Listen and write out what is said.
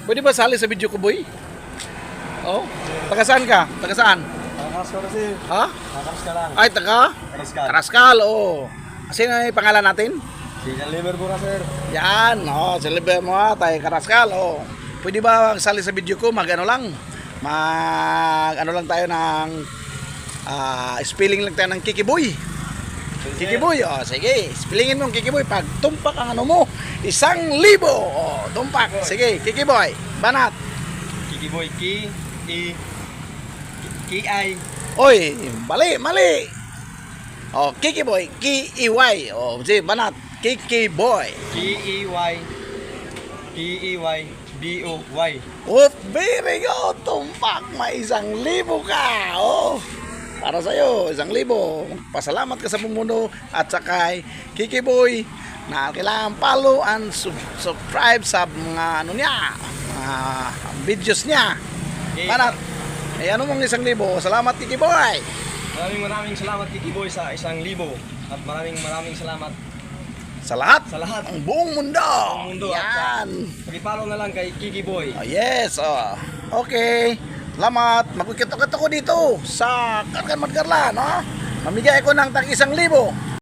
Pwede ba sali sa video ko, boy? Oh, taga saan ka? Taga saan? Nakakaras kasi. Ha? Nakakaras ka lang. Ay, taga? Karaskal, oh. Kasi yung pangalan natin? Si Liver ko na, sir. Yan, oh, celebrate mo ha, tayo Karaskal, oh. Pwede ba sali sa video ko, mag ano lang tayo ng spelling lang tayo ng Kikiboy. Kikiboy, oh, sige, spellingin mo yung Kikiboy. Pag tumpak ang ano mo, 1,000, oh, tumpak, sige, Kikiboy, banat. Kikiboy, Ki-I. Oy, mali. Oh, Kikiboy, K-E-Y, oh, sige, banat, Kikiboy. K-E-Y. K-E-Y. B-O-Y. Oh, very good, tumpak, may 1,000 ka, oh. Para sa'yo, 1,000. Pasalamat ka sa Pumuno at saka Kikiboy na kailangan follow and subscribe sa mga ano niya, videos niya. Para ano mong 1,000. Salamat, Kikiboy. Maraming salamat, Kikiboy, sa 1,000. At maraming salamat Sa lahat, sa lahat. ang buong mundo. Buong mundo. Yan. Pag-follow na lang kay Kikiboy. Oh, yes, oh. Okay. Salamat. Magkikita ko dito sa Karkan Madgarla, no? Mamigay ko ng tag 1,000.